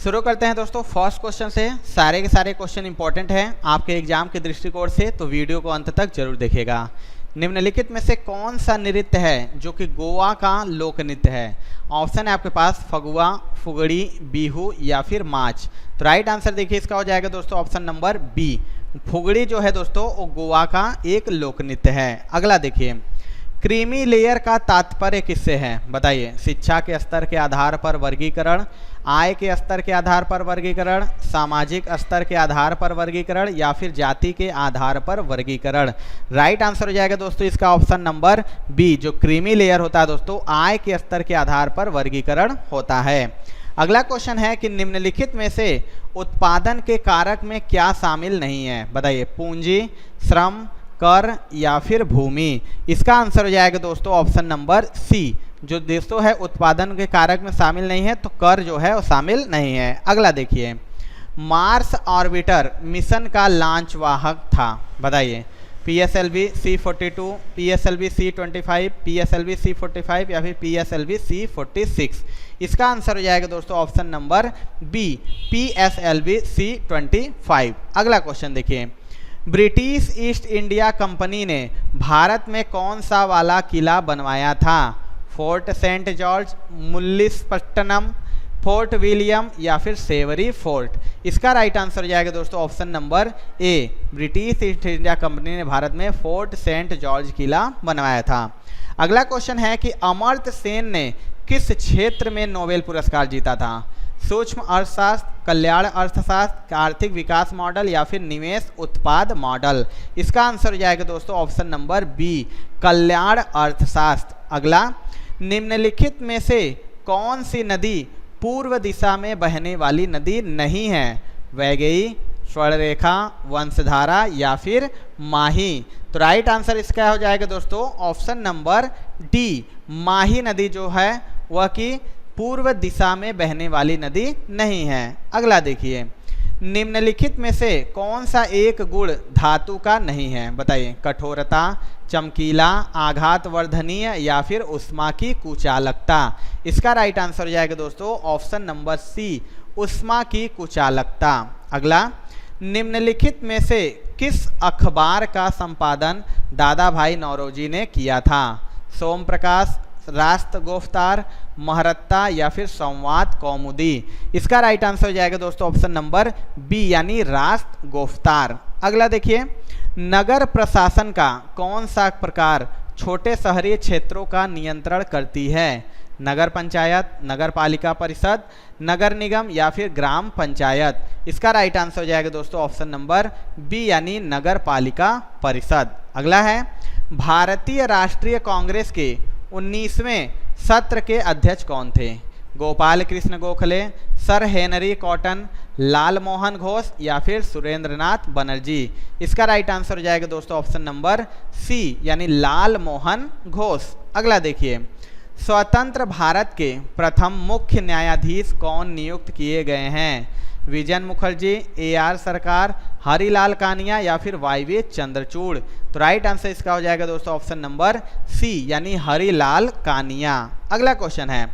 शुरू करते हैं दोस्तों फर्स्ट क्वेश्चन से। सारे के सारे क्वेश्चन इंपॉर्टेंट हैं आपके एग्जाम के दृष्टिकोण से, तो वीडियो को अंत तक जरूर देखिएगा। निम्नलिखित में से कौन सा नृत्य है जो कि गोवा का लोक नृत्य है? ऑप्शन है आपके पास फगुआ, फुगड़ी, बिहू या फिर माच। तो राइट आंसर देखिए इसका हो जाएगा दोस्तों ऑप्शन नंबर बी। फुगड़ी जो है दोस्तों वो गोवा का एक लोक नृत्य है। अगला देखिए, क्रीमी लेयर का तात्पर्य किससे है? बताइए। शिक्षा के स्तर के आधार पर वर्गीकरण, आय के स्तर के आधार पर वर्गीकरण, सामाजिक स्तर के आधार पर वर्गीकरण या फिर जाति के आधार पर वर्गीकरण। राइट आंसर हो जाएगा दोस्तों इसका ऑप्शन नंबर बी। जो क्रीमी लेयर होता है दोस्तों आय के स्तर के आधार पर वर्गीकरण होता है। अगला क्वेश्चन है कि निम्नलिखित में से उत्पादन के कारक में क्या शामिल नहीं है? बताइए। पूंजी, श्रम, कर या फिर भूमि। इसका आंसर हो जाएगा दोस्तों ऑप्शन नंबर सी। जो दोस्तों है उत्पादन के कारक में शामिल नहीं है, तो कर जो है वो शामिल नहीं है। अगला देखिए, मार्स ऑर्बिटर मिशन का लॉन्च वाहक था। बताइए। PSLV C-42, PSLV C-25, PSLV C-45 या फिर PSLV C-46। इसका आंसर हो जाएगा दोस्तों option number B, PSLV C-25। अगला क्वेश्चन देखिए, ब्रिटिश ईस्ट इंडिया कंपनी ने भारत में कौन सा वाला किला बनवाया था? Fort saint George, Mullisapattanam, fort William या फिर सेवरी फोर्ट। इसका राइट आंसर हो जाएगा दोस्तों option number A. British East India Company ने भारत में फोर्ट सेंट जॉर्ज किला बनवाया था। अगला क्वेश्चन है कि अमर्त्य सेन ने किस क्षेत्र में नोबेल पुरस्कार जीता था? सूक्ष्म अर्थशास्त्र, कल्याण अर्थशास्त्र, आर्थिक विकास मॉडल या फिर निवेश उत्पाद मॉडल। इसका आंसर हो जाएगा दोस्तों ऑप्शन नंबर बी, कल्याण अर्थशास्त्र। अगला, निम्नलिखित में से कौन सी नदी पूर्व दिशा में बहने वाली नदी नहीं है? वैगई, स्वर्णरेखा, वंशधारा या फिर माही। तो राइट आंसर इसका हो जाएगा दोस्तों ऑप्शन नंबर डी। माही नदी जो है वह की पूर्व दिशा में बहने वाली नदी नहीं है। अगला देखिए, निम्नलिखित में से कौन सा एक गुण धातु का नहीं है? बताइए। कठोरता, चमकीला, आघात वर्धनीय या फिर उष्मा की कुचालकता। इसका राइट आंसर हो जाएगा दोस्तों ऑप्शन नंबर सी, उष्मा की कुचालकता। अगला, निम्नलिखित में से किस अखबार का संपादन दादा भाई नौरोजी ने किया था? सोम प्रकाश, राष्ट्र गोफ्तार, महरत्ता या फिर संवाद कौमुदी। इसका राइट आंसर हो जाएगा दोस्तों ऑप्शन नंबर बी यानी राष्ट्र गोफ्तार। अगला देखिए, नगर प्रशासन का कौन सा प्रकार छोटे शहरी क्षेत्रों का नियंत्रण करती है? नगर पंचायत, नगर पालिका परिषद, नगर निगम या फिर ग्राम पंचायत। इसका राइट आंसर हो जाएगा दोस्तों ऑप्शन नंबर बी यानी नगर पालिका परिषद। अगला है, भारतीय राष्ट्रीय कांग्रेस के 19वें सत्र के अध्यक्ष कौन थे? Gopal Krishna Gokhale, sir Henry Cotton, Lal Mohan Ghosh या फिर सुरेंद्रनाथ बनर्जी। इसका राइट आंसर हो जाएगा दोस्तों ऑप्शन नंबर सी यानी लाल मोहन घोष। अगला देखिए, स्वतंत्र भारत के प्रथम मुख्य न्यायाधीश कौन नियुक्त किए गए हैं? विजन मुखर्जी, AR सरकार, हरिलाल कानिया या फिर YV चंद्रचूड़। तो राइट आंसर इसका हो जाएगा दोस्तों ऑप्शन नंबर सी यानी हरिलाल कानिया। अगला क्वेश्चन है,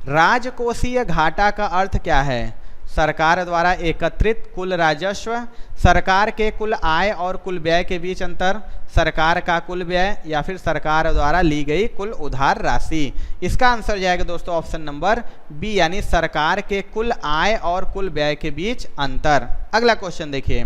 राजकोषीय घाटा का अर्थ क्या है? सरकार द्वारा एकत्रित कुल राजस्व, सरकार के कुल आय और कुल व्यय के बीच अंतर, सरकार का कुल व्यय या फिर सरकार द्वारा ली गई कुल उधार राशि। इसका आंसर हो जाएगा दोस्तों ऑप्शन नंबर बी यानी सरकार के कुल आय और कुल व्यय के बीच अंतर। अगला क्वेश्चन देखिए,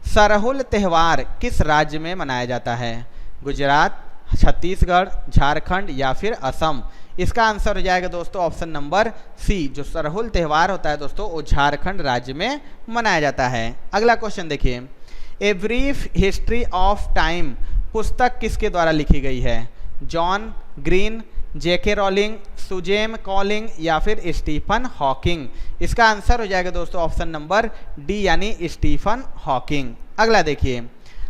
सरहुल त्यौहार किस राज्य में मनाया जाता है? गुजरात, छत्तीसगढ़, झारखंड या फिर असम। इसका आंसर हो जाएगा दोस्तों ऑप्शन नंबर सी। जो सरहुल त्यौहार होता है दोस्तों वो झारखंड राज्य में मनाया जाता है। अगला क्वेश्चन देखिए, a brief history of time पुस्तक किसके द्वारा लिखी गई है? John Green, JK Rowling, Suzanne Collins या फिर स्टीफन हॉकिंग। इसका आंसर हो जाएगा दोस्तों ऑप्शन नंबर डी यानी स्टीफन हॉकिंग। अगला देखिए,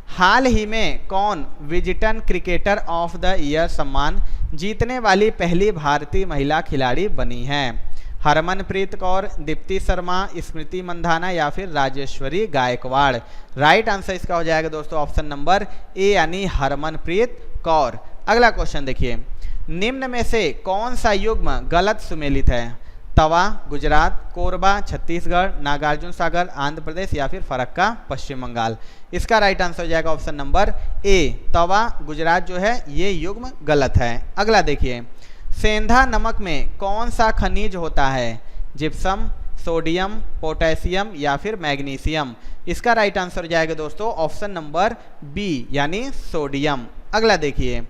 हाल ही में कौन Wisden cricketer of the year सम्मान जीतने वाली पहली भारतीय महिला खिलाड़ी बनी है? हरमनप्रीत कौर, दीप्ति शर्मा, स्मृति मंधाना या फिर राजेश्वरी गायकवाड़। राइट आंसर इसका हो जाएगा दोस्तों ऑप्शन नंबर ए यानी हरमनप्रीत कौर। अगला क्वेश्चन देखिए, निम्न में से कौन सा युग्म गलत सुमेलित है? तवा गुजरात, कोरबा छत्तीसगढ़, नागार्जुन सागर आंध्र प्रदेश या फिर फरक्का पश्चिम बंगाल। इसका राइट आंसर हो जाएगा ऑप्शन नंबर ए, तवा गुजरात जो है ये युग्म गलत है। अगला देखिए, सेंधा नमक में कौन सा खनिज होता है? जिप्सम, सोडियम, पोटेशियम या फिर मैग्नीशियम। इसका राइट आंसर हो जाएगा दोस्तों ऑप्शन नंबर बी यानी सोडियम। अगला देखिए,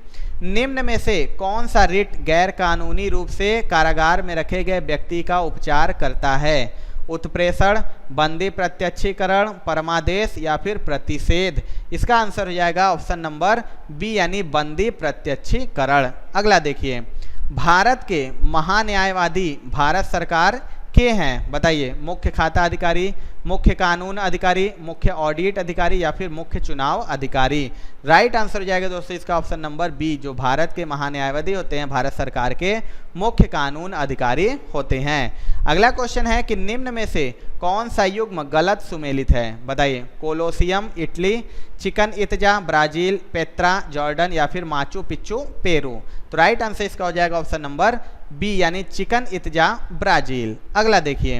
निम्न में से कौन सा रिट गैर कानूनी रूप से कारागार में रखे गए व्यक्ति का उपचार करता है? उत्प्रेषण, बंदी प्रत्यक्षीकरण, परमादेश या फिर प्रतिषेध। इसका आंसर हो जाएगा ऑप्शन नंबर बी यानी बंदी प्रत्यक्षीकरण। अगला देखिए, भारत के महान्यायवादी भारत सरकार के हैं? बताइए, मुख्य खाता अधिकारी, मुख्य कानून अधिकारी, मुख्य ऑडिट अधिकारी या फिर मुख्य चुनाव अधिकारी। राइट आंसर हो जाएगा दोस्तों इसका ऑप्शन नंबर बी, जो भारत के महान्यायवादी होते हैं भारत सरकार के मुख्य कानून अधिकारी होते हैं। अगला क्वेश्चन है कि निम्न में से कौन सा युग्म गलत सुमेलित है? बताइए, Colosseum Italy, chicken इत्जा Brazil, Petra Jordan या फिर माचू पिच्चू पेरू। तो राइट आंसर इसका हो जाएगा ऑप्शन नंबर बी यानी चिकन इत्जा ब्राजील। अगला देखिए,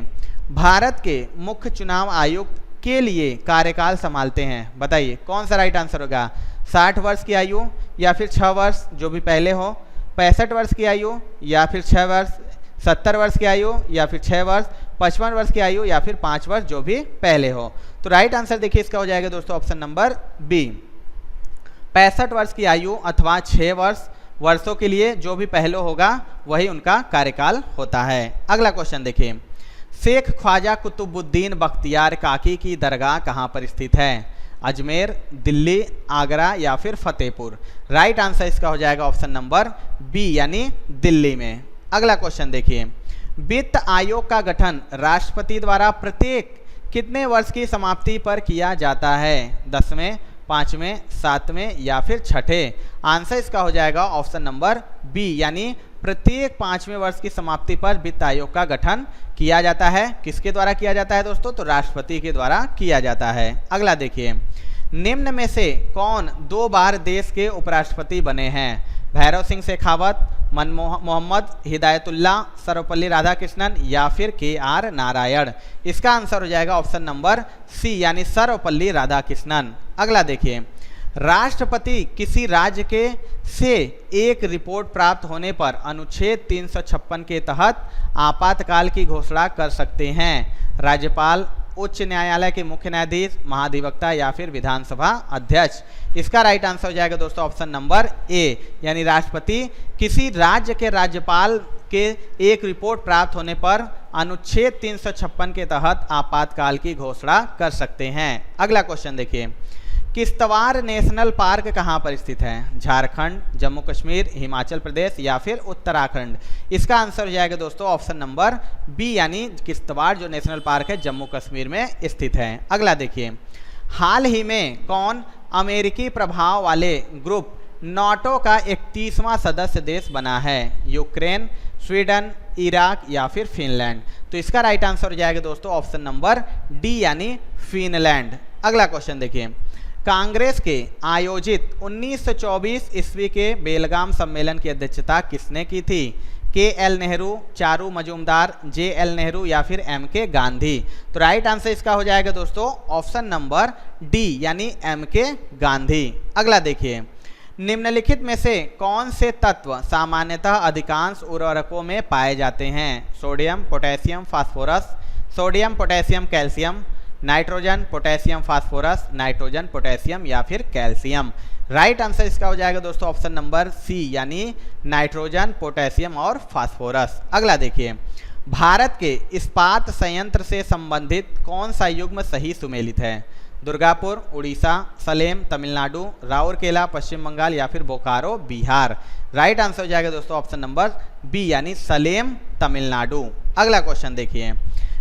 भारत के मुख्य चुनाव आयुक्त के लिए कार्यकाल संभालते हैं? बताइए कौन सा राइट आंसर होगा? 60 वर्ष की आयु या फिर 6 वर्ष जो भी पहले हो, 65 वर्ष की आयु या फिर 6 वर्ष, 70 वर्ष की आयु या फिर 6 वर्ष, 55 वर्ष की आयु या फिर 5 वर्ष जो भी पहले हो। तो राइट आंसर देखिए इसका हो जाएगा दोस्तों ऑप्शन नंबर बी, 65 वर्ष की आयु अथवा 6 वर्षों के लिए जो भी पहले होगा वही उनका कार्यकाल होता है। अगला क्वेश्चन देखिए, शेख ख्वाजा कुतुबुद्दीन बख्तियार काकी की दरगाह कहाँ पर स्थित है? अजमेर, दिल्ली, आगरा या फिर फतेहपुर। राइट आंसर इसका हो जाएगा ऑप्शन नंबर बी यानी दिल्ली में। अगला क्वेश्चन देखिए, वित्त आयोग का गठन राष्ट्रपति द्वारा प्रत्येक कितने वर्ष की समाप्ति पर किया जाता है? 10वें, 5वें, 7वें या फिर 6ठे। आंसर इसका हो जाएगा ऑप्शन नंबर बी यानी प्रत्येक 5वें वर्ष की समाप्ति पर वित्त आयोग का गठन किया जाता है। किसके द्वारा किया जाता है दोस्तों? तो राष्ट्रपति के द्वारा किया जाता है। अगला देखिए, निम्न में से कौन 2 बार देश के उपराष्ट्रपति बने हैं? भैरव सिंह शेखावत, मोहम्मद हिदायतुल्लाह, सर्वपल्ली राधाकृष्णन या फिर KR नारायण। इसका आंसर हो जाएगा ऑप्शन नंबर सी यानी सर्वपल्ली राधाकृष्णन। अगला देखिए, राष्ट्रपति किसी राज्य के से एक रिपोर्ट प्राप्त होने पर अनुच्छेद 356 के तहत आपातकाल की घोषणा कर सकते हैं? राज्यपाल, उच्च न्यायालय के मुख्य न्यायाधीश, महाधिवक्ता या फिर विधानसभा अध्यक्ष। इसका राइट आंसर हो जाएगा दोस्तों ऑप्शन नंबर ए यानी राष्ट्रपति किसी राज्य के राज्यपाल के एक रिपोर्ट प्राप्त होने पर अनुच्छेद 356 के तहत आपातकाल की घोषणा कर सकते हैं। अगला क्वेश्चन देखिए, किश्तवाड़ नेशनल पार्क कहाँ पर स्थित है? झारखंड, जम्मू कश्मीर, हिमाचल प्रदेश या फिर उत्तराखंड। इसका आंसर हो जाएगा दोस्तों ऑप्शन नंबर बी यानी किश्तवाड़ जो नेशनल पार्क है जम्मू कश्मीर में स्थित है। अगला देखिए, हाल ही में कौन अमेरिकी प्रभाव वाले ग्रुप नाटो का 31वां सदस्य देश बना है? यूक्रेन, स्वीडन, इराक या फिर फिनलैंड। तो इसका राइट आंसर हो जाएगा दोस्तों ऑप्शन नंबर डी यानी फिनलैंड। अगला क्वेश्चन देखिए, कांग्रेस के आयोजित 1924 ईस्वी के बेलगाम सम्मेलन की अध्यक्षता किसने की थी? KL नेहरू, चारू मजूमदार, JL नेहरू या फिर MK गांधी। तो राइट आंसर इसका हो जाएगा दोस्तों ऑप्शन नंबर डी यानी MK गांधी। अगला देखिए, निम्नलिखित में से कौन से तत्व सामान्यतः अधिकांश उर्वरकों में पाए जाते हैं? Sodium, potassium, phosphorus, sodium, potassium, calcium, nitrogen, potassium, phosphorus, nitrogen, potassium या फिर कैल्शियम। राइट आंसर इसका हो जाएगा दोस्तों ऑप्शन नंबर सी यानी नाइट्रोजन, पोटेशियम और फास्फोरस। अगला देखिए, भारत के इस्पात संयंत्र से संबंधित कौन सा युग्म सही सुमेलित है? दुर्गापुर, उड़ीसा, सलेम, तमिलनाडु, राउरकेला, पश्चिम बंगाल या फिर बोकारो, बिहार। राइट आंसर हो जाएगा दोस्तों ऑप्शन नंबर बी यानी सलेम, तमिलनाडु। अगला क्वेश्चन देखिए,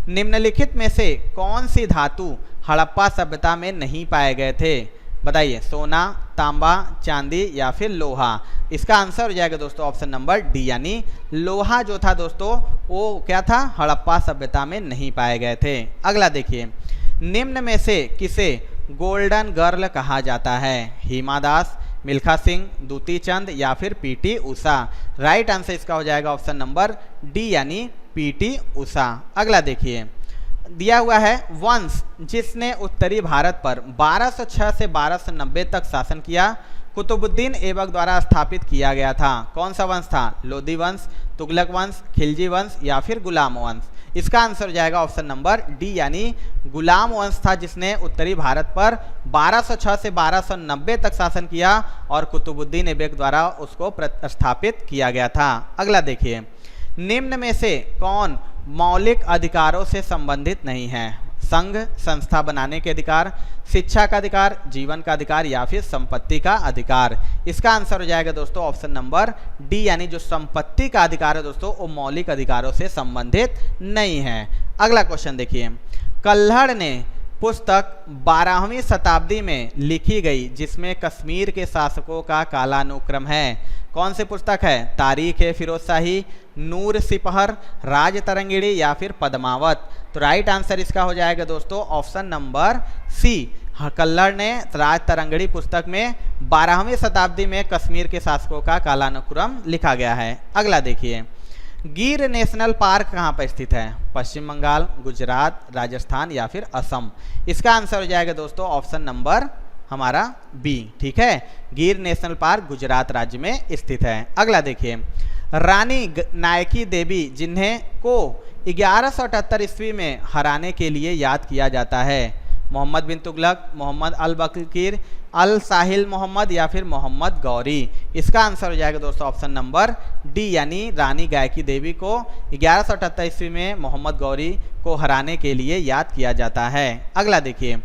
निम्नलिखित में से कौन सी धातु हड़प्पा सभ्यता में नहीं पाए गए थे? बताइए, सोना, तांबा, चांदी या फिर लोहा। इसका आंसर हो जाएगा दोस्तों ऑप्शन नंबर डी यानी लोहा जो था दोस्तों वो क्या था? हड़प्पा सभ्यता में नहीं पाए गए थे। अगला देखिए, निम्न में से किसे गोल्डन गर्ल कहा जाता है? हिमा दास, मिल्खा सिंह, दूती चंद या फिर PT उषा। राइट आंसर इसका हो जाएगा ऑप्शन नंबर डी यानी पीटी उषा। अगला देखिए, दिया हुआ है वंश जिसने उत्तरी भारत पर 1206 से 1290 तक शासन किया, कुतुबुद्दीन ऐबक द्वारा स्थापित किया गया था। कौन सा वंश था? लोधी वंश, तुगलक वंश, खिलजी वंश या फिर गुलाम वंश। इसका आंसर हो जाएगा ऑप्शन नंबर डी यानी गुलाम वंश था जिसने उत्तरी भारत पर 1206 से 1290 तक शासन किया और कुतुबुद्दीन ऐबक द्वारा उसको स्थापित किया गया था। अगला देखिए, निम्न में से कौन मौलिक अधिकारों से संबंधित नहीं है? संघ संस्था बनाने के अधिकार, शिक्षा का अधिकार, जीवन का अधिकार या फिर संपत्ति का अधिकार। इसका आंसर हो जाएगा दोस्तों ऑप्शन नंबर डी यानी जो संपत्ति का अधिकार है दोस्तों वो मौलिक अधिकारों से संबंधित नहीं है। अगला क्वेश्चन देखिए, कल्हड़ ने पुस्तक 12वीं शताब्दी में लिखी गई जिसमें कश्मीर के शासकों का कालानुक्रम है। कौन सी पुस्तक है? तारीख है फिरोज शाही, नूर सिपहर, राज तरंगिणी या फिर पद्मावत। तो राइट आंसर इसका हो जाएगा दोस्तों ऑप्शन नंबर सी। कल्हड़ ने राज तरंगिणी पुस्तक में 12वीं शताब्दी में कश्मीर के शासकों का कालानुक्रम लिखा गया है। अगला देखिए, गिर नेशनल पार्क कहाँ पर स्थित है? पश्चिम बंगाल, गुजरात, राजस्थान या फिर असम। इसका आंसर हो जाएगा दोस्तों ऑप्शन नंबर हमारा बी। ठीक है, गिर नेशनल पार्क गुजरात राज्य में स्थित है। अगला देखिए, रानी नायकी देवी जिन्हें को 1178 ईस्वी में हराने के लिए याद किया जाता है। मोहम्मद बिन तुगलक, मोहम्मद अल बकीर, अल साहिल मोहम्मद या फिर मोहम्मद गौरी। इसका आंसर हो जाएगा दोस्तों ऑप्शन नंबर डी यानी रानी गायकी देवी को 1178 ईस्वी में मोहम्मद गौरी को हराने के लिए याद किया जाता है। अगला देखिए,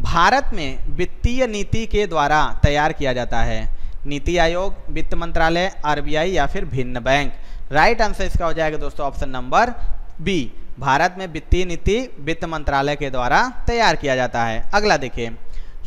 भारत में वित्तीय नीति के द्वारा तैयार किया जाता है। नीति आयोग, वित्त मंत्रालय, आरबीआई या फिर भिन्न बैंक। राइट आंसर इसका हो जाएगा दोस्तों ऑप्शन नंबर बी। भारत में वित्तीय नीति वित्त मंत्रालय के द्वारा तैयार किया जाता है। अगला देखिए,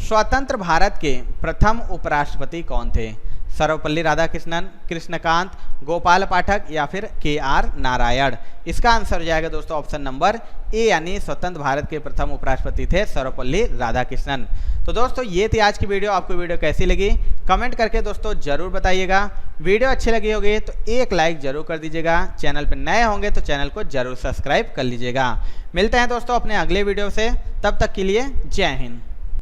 स्वतंत्र भारत के प्रथम उपराष्ट्रपति कौन थे? सर्वपल्ली राधाकृष्णन, कृष्णकांत, गोपाल पाठक या फिर के.आर. नारायण। इसका आंसर हो जाएगा दोस्तों ऑप्शन नंबर ए यानी स्वतंत्र भारत के प्रथम उपराष्ट्रपति थे सर्वपल्ली राधाकृष्णन। तो दोस्तों ये थी आज की वीडियो। आपको वीडियो कैसी लगी कमेंट करके दोस्तों जरूर बताइएगा। वीडियो अच्छी लगी होगी तो एक लाइक जरूर कर दीजिएगा। चैनल पर नए होंगे तो चैनल को जरूर सब्सक्राइब कर लीजिएगा। मिलते हैं दोस्तों अपने अगले वीडियो से, तब तक के लिए जय हिंद।